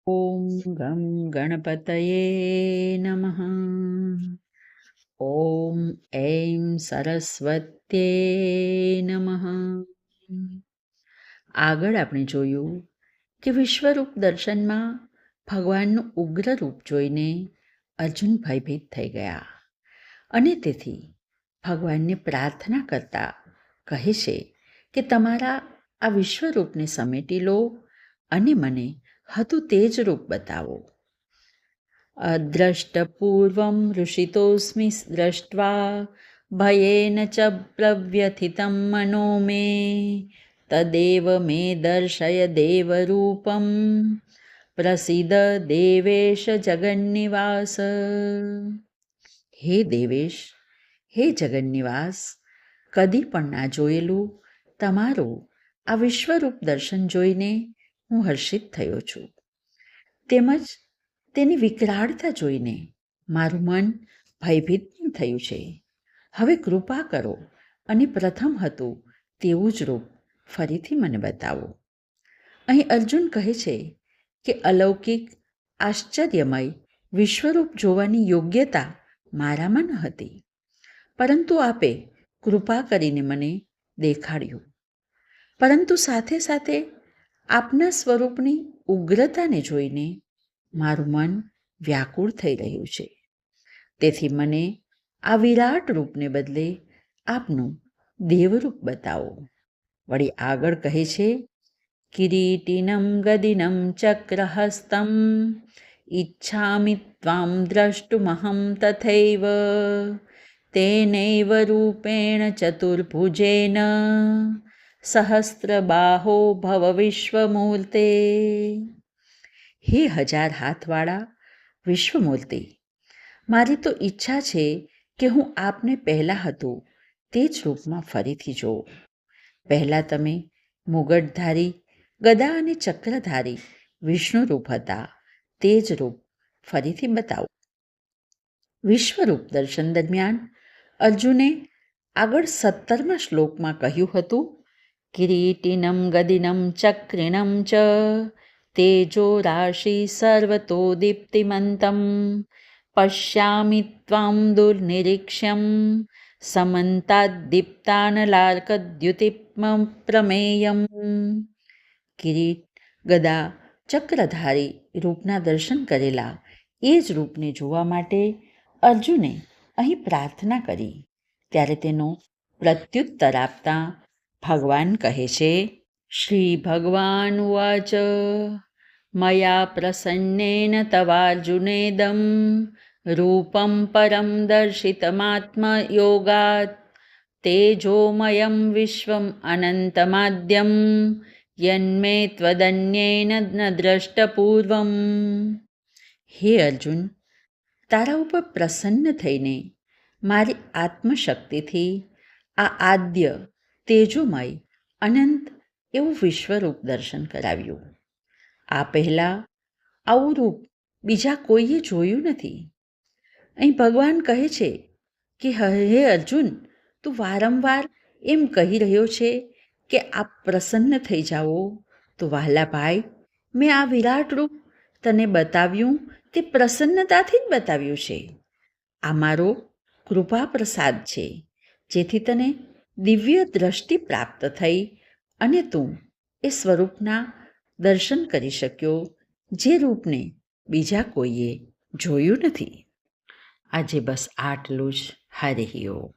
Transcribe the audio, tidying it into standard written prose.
ॐ गं गणपतये नमः। ॐ ऐं સરસ્વત્યે નમઃ. આગળ આપણે જોયું કે વિશ્વરૂપ દર્શનમાં ભગવાનનું ઉગ્ર રૂપ જોઈને અર્જુન ભયભીત થઈ ગયા અને તેથી ભગવાનને પ્રાર્થના કરતા કહે છે કે તમારા આ વિશ્વરૂપને સમેટી લો અને મને હતું તે જ રૂપ બતાવો. અદ્રષ્ટપૂર્વં ઋષિતોસ્મિ દ્રષ્ટ્વા ભયેન ચ પ્રવ્યથિतं મનો મે તદેવ મે દર્શય દેવરૂપં પ્રસિદ્ધ દેવેશ જગન્નિવાસ. હે દેવેશ, હે જગન્નિવાસ, કદી પણ ના જોયેલું તમારું આ વિશ્વરૂપ દર્શન જોઈને હું હર્ષિત થયો છું. તેમજ તેની વિકરાળતા જોઈને મારું મન ભયભીત પણ થયું છે. હવે કૃપા કરો અને પ્રથમ હતું તેવું જ રૂપ ફરીથી મને બતાવો. અહીં અર્જુન કહે છે કે અલૌકિક આશ્ચર્યમય વિશ્વરૂપ જોવાની યોગ્યતા મારામાં ન હતી, પરંતુ આપે કૃપા કરીને મને દેખાડ્યું. પરંતુ સાથે સાથે આપના સ્વરૂપની ઉગ્રતાને જોઈને મારું મન વ્યાકુળ થઈ રહ્યું છે. તેથી મને આ વિરાટ રૂપને બદલે આપનું દેવરૂપ બતાવો. વળી આગળ કહે છે, કિરીટિનમ ગદિનમ ચક્રહસ્તમ ઈચ્છામિ ત્વામ દ્રષ્ટુમહં તથૈવ તેનૈવ રૂપેણ ચતુર્ભુજેન સહસ્રબાહો ભવ વિશ્વમૂર્તે. હે 1000 હાથવાળા વિશ્વમૂર્તિ, મારી તો ઈચ્છા છે કે હું આપને પહેલાં હતું તે જ રૂપમાં ફરીથી જોઉં. પહેલાં તમે મુગટધારી, ગદા અને ચક્રધારી વિષ્ણુ રૂપ હતા તે જ રૂપ ફરીથી બતાવો. વિશ્વરૂપ દર્શન દરમિયાન અર્જુને આગળ 17મા શ્લોકમાં કહ્યું હતું, કિરીટિનમ ગદિનમ ચક્રિણમ ચ તેજો રાશિ સર્વતો દીપ્તિમંતમ પશ્યામિ ત્વામ દુર્નિરીક્ષ્યમ સમંતાદ્દીપ્તાનલાર્કદ્યુતિમ પ્રમેયમ. કિરીટ, ગદા, ચક્રધારી રૂપના દર્શન કરેલા એ જ રૂપને જોવા માટે અર્જુને અહીં પ્રાર્થના કરી. ત્યારે તેનો પ્રત્યુત્તર આપતા ભગવાન કહે છે, શ્રી ભગવાન ઉવાચ મયા પ્રસન્નેન તવાર્જુનેદં રૂપં પરમ દર્શિતમાત્મયોગાત તેજોમયં વિશ્વમ અનંતમાદ્યમ યન્મે ત્વદન્યેન ન દ્રષ્ટપૂર્વમ. હે અર્જુન, તારા ઉપર પ્રસન્ન થઈને મારી આત્મશક્તિથી આ આદ્ય તેજોમય અનંત એવું વિશ્વરૂપ દર્શન કરાવ્યું. આ પહેલાં આવું રૂપ બીજા કોઈએ જોયું નથી. અહીં ભગવાન કહે છે કે હે અર્જુન, તું વારંવાર એમ કહી રહ્યો છે કે આપ પ્રસન્ન થઈ જાઓ, તો વહાલા ભાઈ, મેં આ વિરાટ રૂપ તને બતાવ્યું તે પ્રસન્નતાથી જ બતાવ્યું છે. આ મારો કૃપા પ્રસાદ છે, જેથી તને દિવ્ય દ્રષ્ટિ પ્રાપ્ત થઈ અને તું એ સ્વરૂપના દર્શન કરી શક્યો જે રૂપને બીજા કોઈએ જોયું નથી. આજે બસ આટલું જ. હરિ ઓમ.